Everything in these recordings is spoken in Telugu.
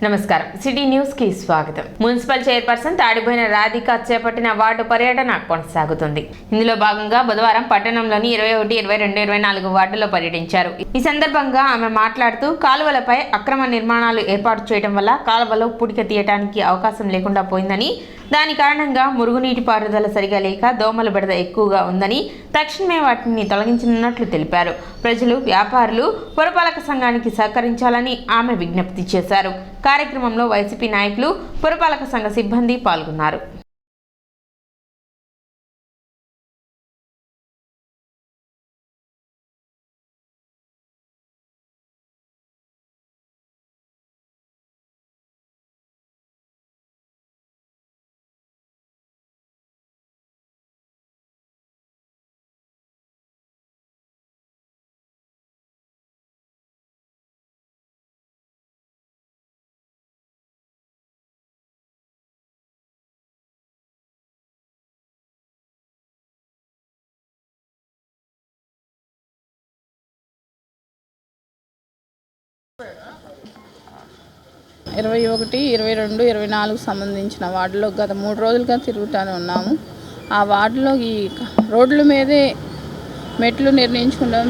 నమస్కారం సిటీ న్యూస్ కి స్వాగతం. మున్సిపల్ చైర్పర్సన్ తాడిపోయిన రాధిక చేపట్టిన వార్డు పర్యటన కొనసాగుతుంది. ఇందులో భాగంగా బుధవారం పట్టణంలోని 21, 22, 24 వార్డుల్లో పర్యటించారు. ఈ సందర్భంగా ఆమె మాట్లాడుతూ కాలువలపై అక్రమ నిర్మాణాలు ఏర్పాటు చేయడం వల్ల కాలువలో పూడిక తీయడానికి అవకాశం లేకుండా పోయిందని, దాని కారణంగా మురుగునీటి పారుదల సరిగా లేక దోమల బెడద ఎక్కువగా ఉందని, తక్షణమే వాటిని తొలగించనున్నట్లు తెలిపారు. ప్రజలు, వ్యాపారులు పురపాలక సంఘానికి సహకరించాలని ఆమె విజ్ఞప్తి చేశారు. కార్యక్రమంలో వైసీపీ నాయకులు, పురపాలక సంఘ సిబ్బంది పాల్గొన్నారు. ఇరవై 21, 22, 24 సంబంధించిన వార్డులో గత 3 రోజులుగా తిరుగుతూనే ఉన్నాము. ఆ వార్డులో ఈ రోడ్ల మీదే మెట్లు నిర్ణయించుకుంటాం,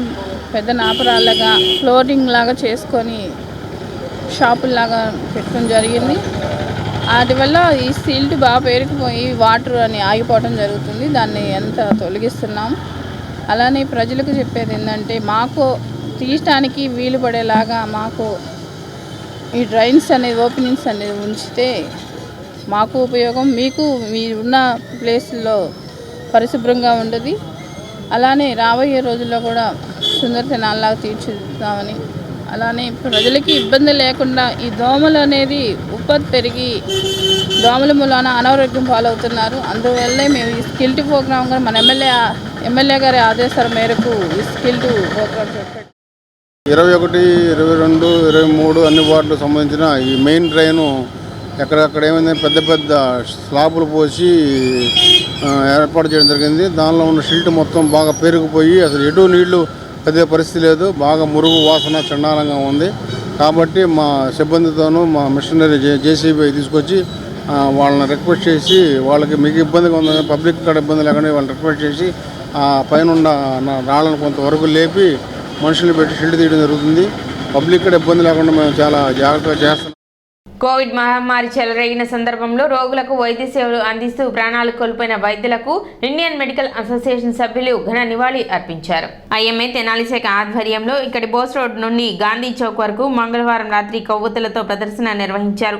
పెద్ద నాపరాళ్ళగా ఫ్లోరింగ్ లాగా చేసుకొని షాపుల్లాగా పెట్టడం జరిగింది. వాటి వల్ల ఈ సిల్ట్ బాగా పేరుకుపోయి వాటర్ అని ఆగిపోవడం జరుగుతుంది. దాన్ని ఎంత తొలగిస్తున్నాం. అలానే ప్రజలకు చెప్పేది ఏంటంటే, మాకు తీయటానికి వీలు పడేలాగా మాకు ఈ డ్రైన్స్ అనేది, ఓపెనింగ్స్ అనేది ఉంచితే మాకు ఉపయోగం, మీకు మీరున్న ప్లేస్లో పరిశుభ్రంగా ఉండదు. అలానే రాబోయే రోజుల్లో కూడా సుందరతనాల్లాగా తీర్చిదిద్దామని, అలానే ప్రజలకి ఇబ్బంది లేకుండా ఈ దోమలు అనేది ఉత్పత్తి పెరిగి దోమల మూలాన అనారోగ్యం పాలవుతున్నారు. అందువల్లే మేము ఈ స్కిల్ట్ ప్రోగ్రామ్ కూడా మన ఎమ్మెల్యే గారి ఆదేశాల మేరకు ఈ స్కిల్ట్ ప్రోగ్రామ్ పెట్టారు. 21, 22, 23 అన్ని వార్డులకు సంబంధించిన ఈ మెయిన్ డ్రైను ఎక్కడెక్కడ ఏమైంది పెద్ద పెద్ద స్లాబులు పోసి ఏర్పాటు చేయడం జరిగింది. దానిలో ఉన్న షిల్ట్ మొత్తం బాగా పేరుకుపోయి అసలు ఎటు నీళ్లు పెద్ద పరిస్థితి లేదు. బాగా మురుగు వాసన చండాలంగా ఉంది. కాబట్టి మా సిబ్బందితోనూ మా మిషనరీ జేసీబీ తీసుకొచ్చి వాళ్ళని రిక్వెస్ట్ చేసి, వాళ్ళకి మీకు ఇబ్బందిగా ఉందని, పబ్లిక్ ఇక్కడ ఇబ్బంది లేకుండా వాళ్ళని రిక్వెస్ట్ చేసి పైన రాళ్ళను కొంతవరకు లేపి మనుషులు పెట్టి షిల్డ్ తీయడం జరుగుతుంది. పబ్లిక్ కూడా ఇబ్బంది లేకుండా మేము చాలా జాగ్రత్తగా చేస్తున్నాం. కోవిడ్ మహమ్మారి చెలరేగిన సందర్భంలో రోగులకు వైద్య సేవలు అందిస్తూ ప్రాణాలు కోల్పోయిన వైద్యులకు ఇండియన్ మెడికల్ అసోసియేషన్ సభ్యులు ఘన నివాళి అర్పించారు. ఐఎంఏ తెనాలి శాఖ ఆధ్వర్యంలో ఇక్కడి బోస్ రోడ్ నుండి గాంధీ చౌక్ వరకు మంగళవారం రాత్రి కొవ్వొత్తులతో ప్రదర్శన నిర్వహించారు.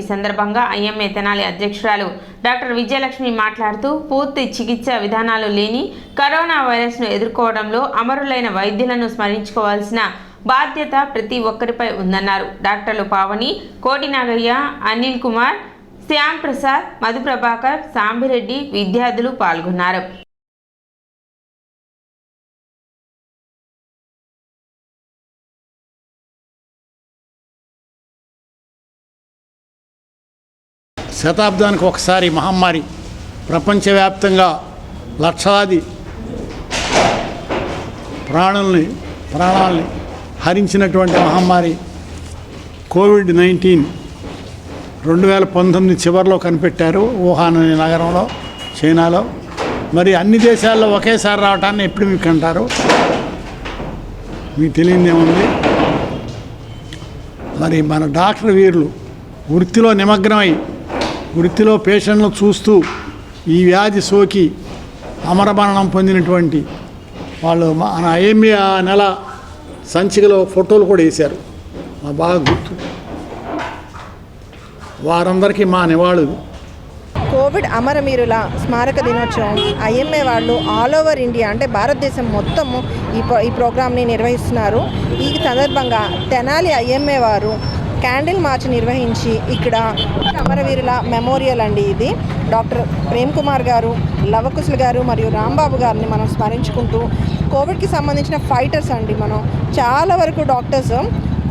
ఈ సందర్భంగా ఐఎంఏ తెనాలి అధ్యక్షురాలు డాక్టర్ విజయలక్ష్మి మాట్లాడుతూ, పూర్తి చికిత్సా విధానాలు లేని కరోనా వైరస్ను ఎదుర్కోవడంలో అమరులైన వైద్యులను స్మరించుకోవాల్సిన బాధ్యత ప్రతి ఒక్కరిపై ఉందన్నారు. డాక్టర్లు పావని, కోటి నాగయ్య, అనిల్ కుమార్, శ్యామ్ ప్రసాద్, మధు ప్రభాకర్, సాంబిరెడ్డి విద్యార్థులు పాల్గొన్నారు. శతాబ్దానికి ఒకసారి మహమ్మారి ప్రపంచవ్యాప్తంగా లక్షలాది ప్రాణాలని హరించినటువంటి మహమ్మారి కోవిడ్-19 2019 చివరిలో కనిపెట్టారు వుహాన్ అనే నగరంలో, చైనాలో. మరి అన్ని దేశాల్లో ఒకేసారి రావటాన్ని ఎపిడమిక్ అంటారు. మీకు తెలియదేముంది. మరి మన డాక్టర్ వీరులు వృత్తిలో నిమగ్నమై వృత్తిలో పేషెంట్లను చూస్తూ ఈ వ్యాధి సోకి అమరమరణం పొందినటువంటి వాళ్ళు మన ఐఎంఏ ఆ నెల సంచికలో ఫోటోలు కూడా వేశారు. బాగా గుర్తు. వారందరికీ మా నివాళులు. కోవిడ్ అమరవీరుల స్మారక దినోత్సవం ఐఎంఏ వాళ్ళు ఆల్ ఓవర్ ఇండియా, అంటే భారతదేశం మొత్తము ఈ ప్రోగ్రామ్ని నిర్వహిస్తున్నారు. ఈ సందర్భంగా తెనాలి ఐఎంఏ వారు క్యాండిల్ మార్చ్ నిర్వహించి ఇక్కడ అమరవీరుల మెమోరియల్ అండి ఇది. డాక్టర్ ప్రేమ్ కుమార్ గారు, లవకుశులు గారు మరియు రాంబాబు గారిని మనం స్మరించుకుంటూ, కోవిడ్కి సంబంధించిన ఫైటర్స్ అండి. మనం చాలా వరకు డాక్టర్స్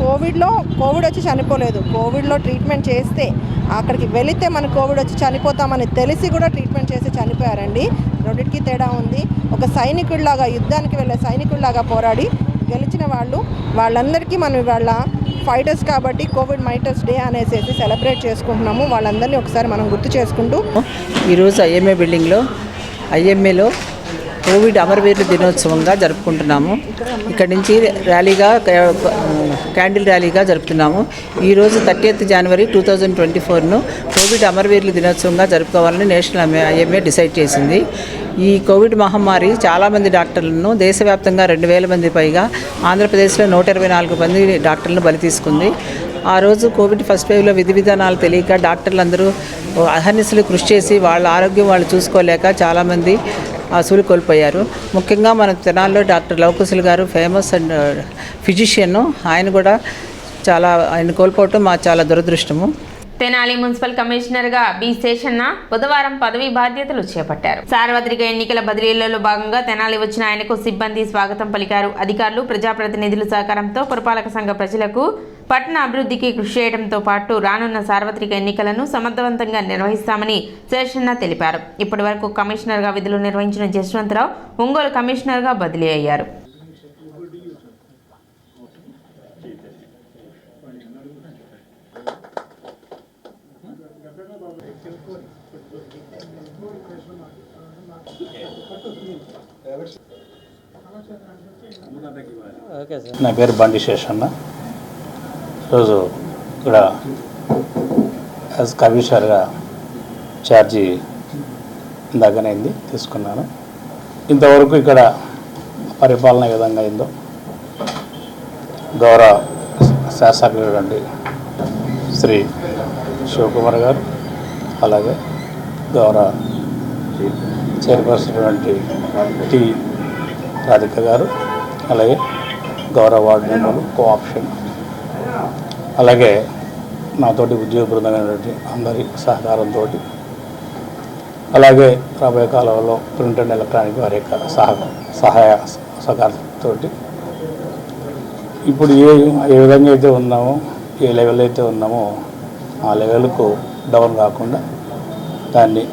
కోవిడ్ వచ్చి చనిపోలేదు. కోవిడ్లో ట్రీట్మెంట్ చేస్తే అక్కడికి వెళితే మన కోవిడ్ వచ్చి చనిపోతామని తెలిసి కూడా ట్రీట్మెంట్ చేసి చనిపోయారండి. రెండింటికి తేడా ఉంది. ఒక సైనికుడిలాగా, యుద్ధానికి వెళ్ళే సైనికుడిలాగా పోరాడి గెలిచిన వాళ్ళందరికీ మనం ఇవాళ ఫైటర్స్ కాబట్టి కోవిడ్ మైటర్స్ డే అనేసి సెలబ్రేట్ చేసుకుంటున్నాము. వాళ్ళందరినీ ఒకసారి మనం గుర్తు చేసుకుంటూ ఈరోజు ఐఎంఏ బిల్డింగ్లో ఐఎంఏలో కోవిడ్ అమరవీరుల దినోత్సవంగా జరుపుకుంటున్నాము. ఇక్కడి నుంచి ర్యాలీగా క్యాండిల్ ర్యాలీగా జరుపుతున్నాము. ఈరోజు 30th January 2024ను కోవిడ్ అమరవీరుల దినోత్సవంగా జరుపుకోవాలని నేషనల్ ఐఎంఏ డిసైడ్ చేసింది. ఈ కోవిడ్ మహమ్మారి చాలామంది డాక్టర్లను దేశవ్యాప్తంగా 2000 మంది పైగా, ఆంధ్రప్రదేశ్లో 124 మంది డాక్టర్లను బలి తీసుకుంది. ఆ రోజు కోవిడ్ ఫస్ట్ వేవ్లో విధి విధానాలు తెలియక డాక్టర్లందరూ అహర్నిశలు కృషి చేసి వాళ్ళ ఆరోగ్యం వాళ్ళు చూసుకోలేక చాలామంది ఆశలు కోల్పోయారు. ముఖ్యంగా మన తెనాల్లో డాక్టర్ లవకుశులు గారు ఫేమస్ అండ్ ఫిజిషియన్, ఆయన కోల్పోవటం మా చాలా దురదృష్టము. తెనాలి మున్సిపల్ కమిషనర్గా బి శేషన్న బుధవారం పదవీ బాధ్యతలు చేపట్టారు. సార్వత్రిక ఎన్నికల బదిలీలలో భాగంగా తెనాలి వచ్చిన ఆయనకు సిబ్బంది స్వాగతం పలికారు. అధికారులు, ప్రజాప్రతినిధుల సహకారంతో పురపాలక సంఘ ప్రజలకు పట్టణ అభివృద్ధికి కృషి చేయడంతో పాటు రానున్న సార్వత్రిక ఎన్నికలను సమర్థవంతంగా నిర్వహిస్తామని శేషన్న తెలిపారు. ఇప్పటి వరకు కమిషనర్గా విధులు నిర్వహించిన జస్వంతరావు ఒంగోలు కమిషనర్గా బదిలీ అయ్యారు. నా పేరు బండి శేషన్న. ఈరోజు ఇక్కడ యాజ్ కమిషనర్గా ఛార్జీ ఇందాకనైంది తీసుకున్నాను. ఇంతవరకు ఇక్కడ పరిపాలన ఏ విధంగా అయిందో గౌరవ శాసకుడు శ్రీ శివకుమార్ గారు, అలాగే గౌరవ చైర్పర్సన్ టి రాధిక గారు, అలాగే గౌరవ వార్డు మెంబర్లు, కోఆప్షన్, అలాగే నాతోటి ఉద్యోగ బృందమైనటువంటి అందరి సహకారంతో, అలాగే రాబోయే కాలంలో ప్రింట్ అండ్ ఎలక్ట్రానిక్ వారి యొక్క సహాయ సహకారంతో ఇప్పుడు ఏ విధంగా అయితే ఉన్నామో, ఏ లెవెల్ అయితే ఉన్నామో ఆ లెవెల్కు డౌన్ కాకుండా దాన్ని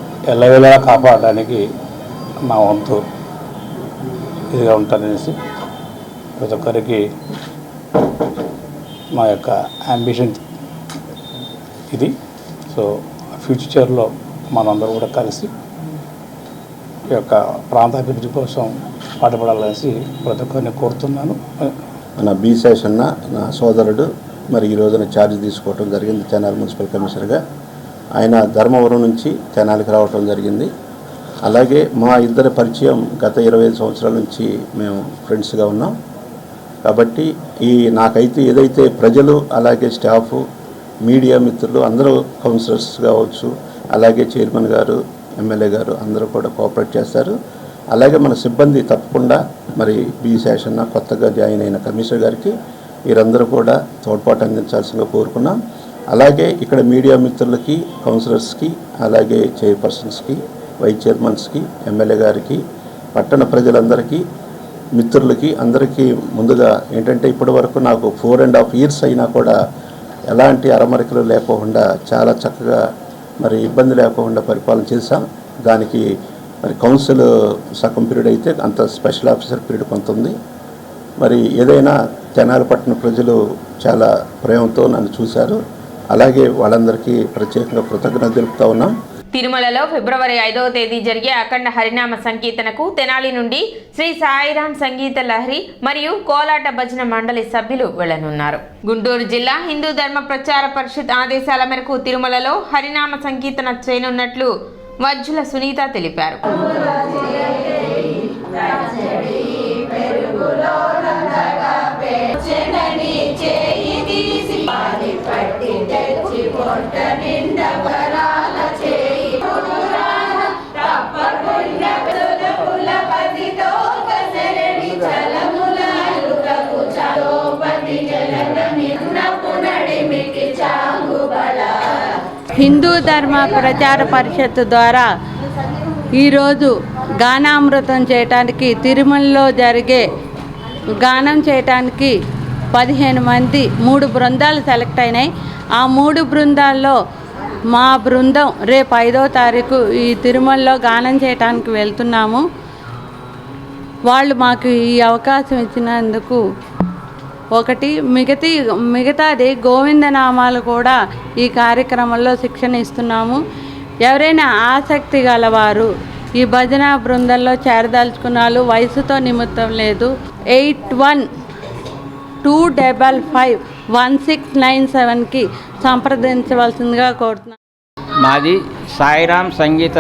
లెవెల్గా కాపాడడానికి నా వంతు ఇదిగా ఉంటాననేసి ప్రతి ఒక్కరికి మా యొక్క అంబిషన్ ఇది. సో ఫ్యూచర్లో మనందరూ కూడా కలిసి ఈ యొక్క ప్రాంత అభివృద్ధి కోసం పాటుపడాలనేసి ప్రతి ఒక్కరిని కోరుతున్నాను. నా బి శేషన్న నా సోదరుడు మరి ఈ రోజున ఛార్జ్ తీసుకోవటం జరిగింది తెనాలి మున్సిపల్ కమిషనర్గా. ఆయన ధర్మవరం నుంచి తెనాలికి రావటం జరిగింది. అలాగే మా ఇద్దరి పరిచయం గత 25 సంవత్సరాల నుంచి మేము ఫ్రెండ్స్గా ఉన్నాం. కాబట్టి నాకైతే ఏదైతే ప్రజలు, అలాగే స్టాఫ్, మీడియా మిత్రులు అందరూ, కౌన్సిలర్స్ కావచ్చు, అలాగే చైర్మన్ గారు, ఎమ్మెల్యే గారు అందరూ కూడా కోఆపరేట్ చేస్తారు. అలాగే మన సిబ్బంది తప్పకుండా మరి బి శేషన్న కొత్తగా జాయిన్ అయిన కమిషనర్ గారికి వీరందరూ కూడా తోడ్పాటు అందించాల్సిందిగా కోరుకున్నాం. అలాగే ఇక్కడ మీడియా మిత్రులకి, కౌన్సిలర్స్కి, అలాగే చైర్పర్సన్స్కి, వైస్ చైర్మన్స్కి, ఎమ్మెల్యే గారికి, పట్టణ ప్రజలందరికీ, మిత్రులకి అందరికీ ముందుగా ఏంటంటే ఇప్పటి వరకు నాకు 4.5 years అయినా కూడా ఎలాంటి అరమరికలు లేకుండా చాలా చక్కగా మరి ఇబ్బంది లేకుండా పరిపాలన చేశాం. దానికి మరి కౌన్సిల్ సగం పీరియడ్ అయితే అంత స్పెషల్ ఆఫీసర్ పీరియడ్ కొంత ఉంది. మరి ఏదైనా తెనాలి పట్టణ ప్రజలు చాలా ప్రేమతో నన్ను చూశారు. అలాగే వాళ్ళందరికీ ప్రత్యేకంగా కృతజ్ఞతలు తెలుపుతా ఉన్నాం. తిరుమలలో February 5వ తేదీ జరిగే అఖండ హరినామ సంకీర్తనకు తెనాలి నుండి శ్రీ సాయిరాం సంగీత లహరి మరియు కోలాట భజన మండలి సభ్యులు వెళ్లనున్నారు. గుంటూరు జిల్లా హిందూ ధర్మ ప్రచార పరిషత్ ఆదేశాల మేరకు తిరుమలలో హరినామ సంకీర్తన చేయనున్నట్లు వజ్జుల సునీత తెలిపారు. హిందూ ధర్మ ప్రచార పరిషత్ ద్వారా ఈరోజు గానామృతం చేయటానికి తిరుమలలో జరిగే గానం చేయటానికి 15 మంది 3 బృందాలు సెలెక్ట్ అయినాయి. ఆ 3 బృందాల్లో మా బృందం రేపు 5వ తారీఖు ఈ తిరుమలలో గానం చేయటానికి వెళ్తున్నాము. వాళ్ళు మాకు ఈ అవకాశం ఇచ్చినందుకు ఒకటి. మిగతాది గోవిందనామాలు కూడా ఈ కార్యక్రమంలో శిక్షణ ఇస్తున్నాము. ఎవరైనా ఆసక్తి గలవారు ఈ భజన బృందంలో చేరదలుచుకున్న వాళ్ళు వయసుతో నిమిత్తం లేదు. 8125519697కి సంప్రదించవలసిందిగా కోరుతున్నాను. మాది సాయిరామ్ సంగీత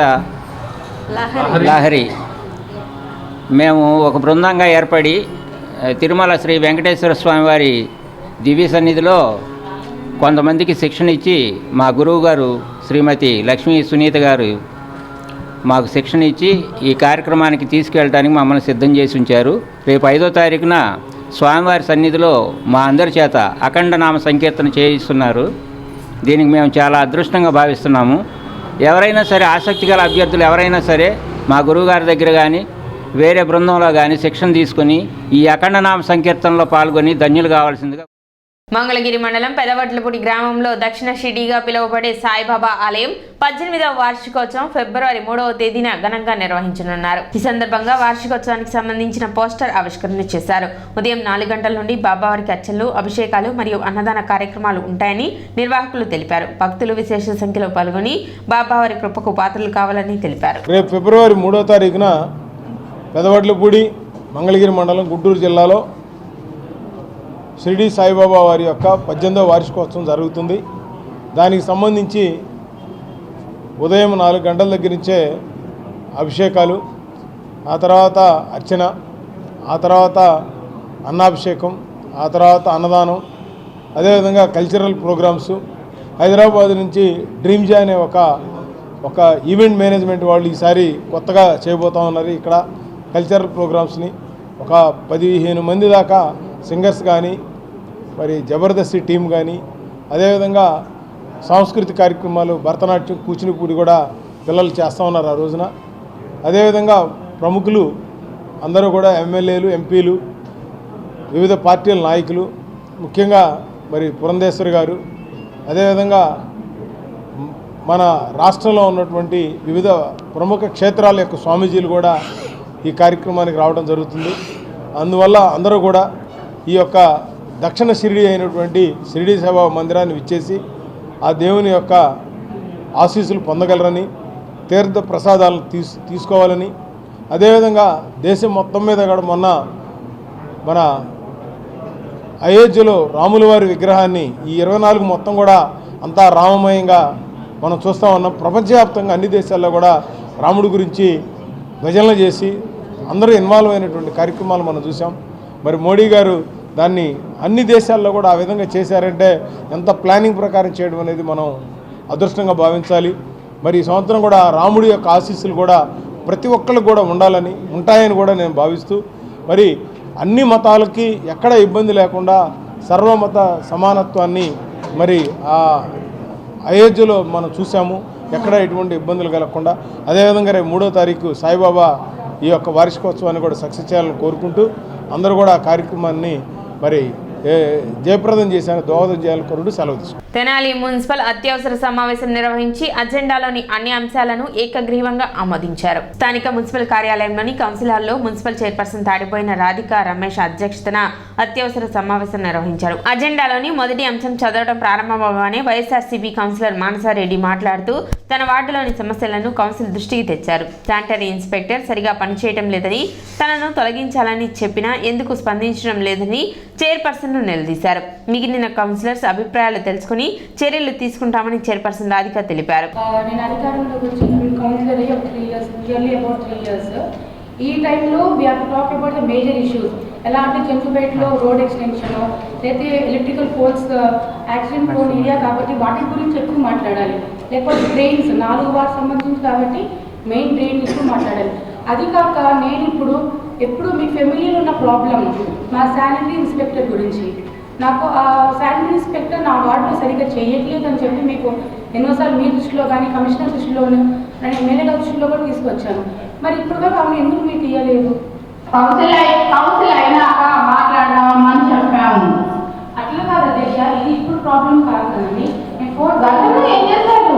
లహరి. మేము ఒక బృందంగా ఏర్పడి తిరుమల శ్రీ వెంకటేశ్వర స్వామి వారి దివ్య సన్నిధిలో కొంతమందికి శిక్షణ ఇచ్చి మా గురువు గారు శ్రీమతి లక్ష్మీ సునీత గారు మాకు శిక్షణ ఇచ్చి ఈ కార్యక్రమానికి తీసుకెళ్ళడానికి మమ్మల్ని సిద్ధం చేసి ఉంచారు. రేపు 5వ తారీఖున స్వామివారి సన్నిధిలో మా అందరి చేత అఖండ నామ సంకీర్తన చేయిస్తున్నారు. దీనికి మేము చాలా అదృష్టంగా భావిస్తున్నాము. ఎవరైనా సరే ఆసక్తి గల అభ్యర్థులు ఎవరైనా సరే మా గురువుగారి దగ్గర కానీ వేరే బృందంలో కానీ శిక్షణ తీసుకొని ఈ అఖండ నామ సంకీర్తనలో పాల్గొని ధన్యులు కావాల్సిందిగా. మంగళగిరి మండలం పెదవడ్లపూడి గ్రామంలో దక్షిణ షిరిడీగా పిలువబడే సాయిబాబా ఆలయం 18వ వార్షికోత్సవం ఫిబ్రవరి 3వ తేదీన ఘనంగా నిర్వహించనున్నారు. ఈ సందర్భంగా వార్షికోత్సవానికి సంబంధించిన పోస్టర్ ఆవిష్కరణ చేశారు. ఉదయం 4 గంటల నుండి బాబావారికి అర్చనలు, అభిషేకాలు మరియు అన్నదాన కార్యక్రమాలు ఉంటాయని నిర్వాహకులు తెలిపారు. భక్తులు విశేష సంఖ్యలో పాల్గొని బాబావారి కృపకు పాత్రలు కావాలని తెలిపారు. రేపు ఫిబ్రవరి 3వ తారీఖున పెదవడ్లపూడి మంగళగిరి మండలం గుంటూరు జిల్లాలో షిరిడీ సాయిబాబా వారి యొక్క 18వ వార్షికోత్సవం జరుగుతుంది. దానికి సంబంధించి ఉదయం 4 గంటల దగ్గర నుంచే అభిషేకాలు, ఆ తర్వాత అర్చన, ఆ తర్వాత అన్నాభిషేకం, ఆ తర్వాత అన్నదానం, అదేవిధంగా కల్చరల్ ప్రోగ్రామ్స్. హైదరాబాద్ నుంచి డ్రీమ్ జే అనే ఒక ఈవెంట్ మేనేజ్మెంట్ వాళ్ళు ఈసారి కొత్తగా చేయబోతూ ఉన్నారు. ఇక్కడ కల్చరల్ ప్రోగ్రామ్స్ని ఒక 15 మంది దాకా సింగర్స్ కానీ, మరి జబర్దస్త్ టీం కానీ, అదేవిధంగా సాంస్కృతిక కార్యక్రమాలు, భరతనాట్యం, కూచిపూడి కూడా పిల్లలు చేస్తూ ఉన్నారు ఆ రోజున. అదేవిధంగా ప్రముఖులు అందరూ కూడా ఎమ్మెల్యేలు, ఎంపీలు, వివిధ పార్టీల నాయకులు, ముఖ్యంగా మరి పురంధేశ్వరి గారు, అదేవిధంగా మన రాష్ట్రంలో ఉన్నటువంటి వివిధ ప్రముఖ క్షేత్రాల యొక్క స్వామీజీలు కూడా ఈ కార్యక్రమానికి రావడం జరుగుతుంది. అందువల్ల అందరూ కూడా ఈ యొక్క దక్షిణ షిరిడీ అయినటువంటి షిరిడీ సేవా మందిరాన్ని విచ్చేసి ఆ దేవుని యొక్క ఆశీస్సులు పొందగలరని, తీర్థ ప్రసాదాలను తీసుకోవాలని, అదేవిధంగా దేశం మొత్తం మీద కూడా మొన్న మన అయోధ్యలో రాముల వారి విగ్రహాన్ని ఈ 24 మొత్తం కూడా అంతా రామమయంగా మనం చూస్తూ ఉన్నాం. ప్రపంచవ్యాప్తంగా అన్ని దేశాల్లో కూడా రాముడి గురించి భజనలు చేసి అందరూ ఇన్వాల్వ్ అయినటువంటి కార్యక్రమాలు మనం చూసాం. మరి మోడీ గారు దాన్ని అన్ని దేశాల్లో కూడా ఆ విధంగా చేశారంటే ఎంత ప్లానింగ్ ప్రకారం చేయడం అనేది మనం అదృష్టంగా భావించాలి. మరి ఈ సంవత్సరం కూడా రాముడి యొక్క ఆశీస్సులు కూడా ప్రతి ఒక్కరికి కూడా ఉంటాయని కూడా నేను భావిస్తూ, మరి అన్ని మతాలకి ఎక్కడ ఇబ్బంది లేకుండా సర్వమత సమానత్వాన్ని మరి ఆ అయోధ్యలో మనం చూసాము. ఎక్కడ ఎటువంటి ఇబ్బందులు కలగకుండా, అదేవిధంగా రేపు 3వ తారీఖు సాయిబాబా ఈ యొక్క వార్షికోత్సవాన్ని కూడా సక్సెస్ చేయాలని కోరుకుంటూ అందరూ కూడా ఆ కార్యక్రమాన్ని మరి జయప్రదం చేశాను, దోహదం చేయాలని కోరుకుంటూ సెలవు తీసుకుంటాం. తెనాలి మున్సిపల్ అత్యవసర సమావేశం నిర్వహించి అజెండాలోని అన్ని అంశాలను ఏకగ్రీవంగా ఆమోదించారు. స్థానిక మున్సిపల్ కార్యాలయంలోని కౌన్సిల్ హాల్లో మున్సిపల్ చైర్పర్సన్ తాడిపోయిన రాధిక రమేష్ అధ్యక్షతన అత్యవసర సమావేశం నిర్వహించారు. అజెండాలోని మొదటి అంశం చదవడం ప్రారంభమవగానే వైఎస్ఆర్సీపీ కౌన్సిలర్ మానసారెడ్డి మాట్లాడుతూ తన వార్డులోని సమస్యలను కౌన్సిల్ దృష్టికి తెచ్చారు. శానిటరీ ఇన్స్పెక్టర్ సరిగా పనిచేయడం లేదని, తనను తొలగించాలని చెప్పినా ఎందుకు స్పందించడం లేదని చైర్పర్సన్ను నిలదీశారు. మిగిలిన కౌన్సిలర్స్ అభిప్రాయాలు తెలుసుకుని చర్యలు తీసుకుంటామని చైర్పర్సన్ రాధిక తెలిపారు. నేను అధికారంలోకి వచ్చి councillor 3 years, nearly about 3 years. ఈ టైంలో we have to talk about the major issues. ఎలా అంటే చెంచుపేటలో రోడ్ ఎక్స్టెన్షన్, లేకపోతే electrical poles, accident prone area కాబట్టి వాటి గురించి ఎక్కువ మాట్లాడాలి. లేకపోతే డ్రైన్స్ 4 వార్డు సంబంధించి కాబట్టి మెయిన్ డ్రైన్ ఇష్యూ మాట్లాడాలి. అది కాక నేను ఎప్పుడు మీ ఫెమిలియర్ ఉన్న ప్రాబ్లమ్ మా శానిటరీ ఇన్స్పెక్టర్ గురించి. నాకు ఆ శానిటరీ ఇన్స్పెక్టర్ నా వార్డులో సరిగ్గా చేయట్లేదు అని చెప్పి మీకు ఎన్నోసార్లు మీ దృష్టిలో కానీ, కమిషనర్ దృష్టిలోను, నేను ఎమ్మెల్యే దృష్టిలో కూడా తీసుకొచ్చాను. మరి ఇప్పుడు దాకా ఆమె ఎందుకు మీరు తీయలేదు? కౌన్సిల్ అయినాక మాట్లాడదామని చెప్పాము. అట్లా కాదు అధ్యక్ష, ఇది ఇప్పుడు ప్రాబ్లం కాదు కదండి. నేను 4 గంటలు ఏం చేశారు?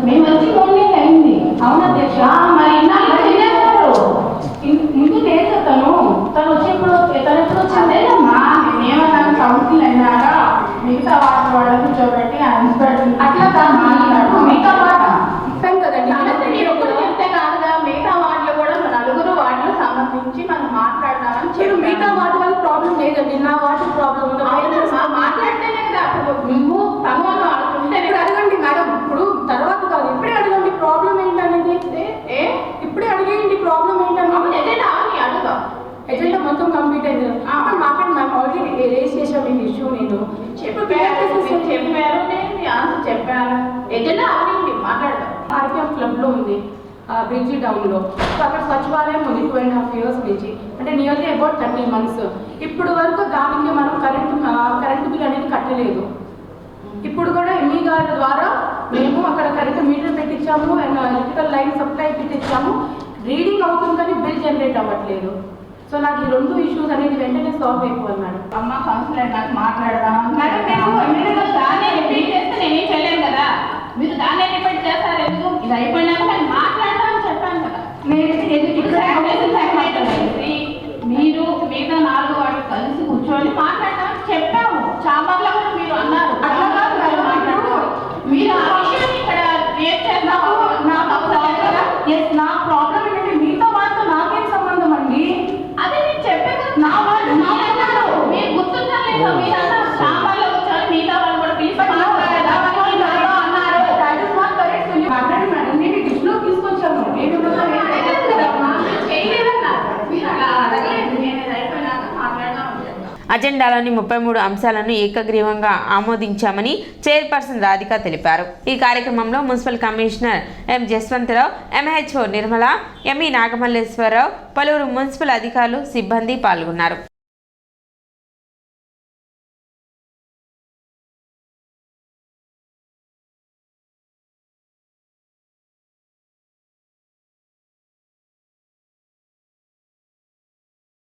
మేము వచ్చి 4 నెలలు అయింది. అవును అధ్యక్ష, మరి ముందు లేదు తను వచ్చి తను ఎప్పుడు వచ్చిందేనమ్మా. మేమేమన్నా ఉంది బ్రిడ్జి డౌన్లో. సో అక్కడ స్వచ్ఛవాలయం ఉంది 2.5 years నుంచి, అంటే నియర్లీ అబౌట్ 30 months. ఇప్పుడు వరకు దానికి మనం కరెంటు బిల్ అనేది కట్టలేదు. ఇప్పుడు కూడా ఎంఈ గారి ద్వారా మేము అక్కడ కరెంటు మీటర్ పెట్టించాము అండ్ ఎలక్ట్రికల్ లైన్ సప్లై పెట్టించాము. రీడింగ్ అవుతుంది కానీ బిల్ జనరేట్ అవ్వట్లేదు. సో నాకు ఈ 2 issues అనేది వెంటనే సాల్వ్ అయిపోవాలి మేడం. అమ్మ కౌన్సిలర్ నాకు మాట్లాడదాం నేనేం చేయలేను కదా, మీరు దాన్ని డిపెండ్ చేస్తారు. ఎందుకు ఇది అయిపోయినాక నేను మాట్లాడదామని చెప్పాను కదా. మీరు మిగతా 4 వాళ్ళు కలిసి కూర్చొని మాట్లాడదామని చెప్పాము. చాంబర్లో కూడా మీరు అన్నారు. మీరు ఆ విషయాన్ని ఇక్కడ క్రియేట్ చేస్తాము. నా ప్రాబ్లం ఏంటంటే మీతో వాళ్ళతో నాకేం సంబంధం అండి? అదే నేను చెప్పాను. నా వాళ్ళు మీరు గుర్తుందా లేదా? మీరు అన్నారు చాంబర్లో కూర్చొని మిగతా వాళ్ళు కూడా పిలిచి అజెండాలోని 33 అంశాలను ఏకగ్రీవంగా ఆమోదించామని చైర్పర్సన్ రాధిక తెలిపారు. ఈ కార్యక్రమంలో municipal commissioner M Jaswantharao, MHO Nirmala, ME Nagamalleswararao, పలువురు మున్సిపల్ అధికారులు, సిబ్బంది పాల్గొన్నారు.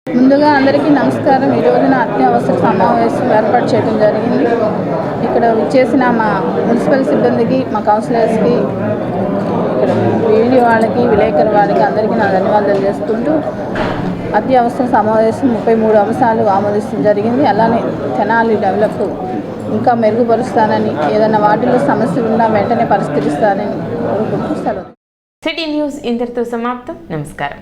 ముందుగా అందరికీ నమస్కారం. ఈ రోజున అత్యవసర సమావేశం ఏర్పాటు చేయడం జరిగింది. ఇక్కడ వచ్చేసిన మా మున్సిపల్ సిబ్బందికి, మా కౌన్సిలర్స్కి, ఇక్కడ వీడియో వాళ్ళకి, విలేకరు వాళ్ళకి అందరికీ నా ధన్యవాదాలు చేసుకుంటూ అత్యవసర సమావేశం 33 అంశాలు ఆమోదించడం జరిగింది. అలానే తెనాలి డెవలప్ ఇంకా మెరుగుపరుస్తానని, ఏదైనా వాటిలో సమస్యలు ఉన్నా వెంటనే పరిష్కరిస్తానని కోరుకుంటూ సెలవు. సిటీ న్యూస్ ఇంతటితో సమాప్తం. నమస్కారం.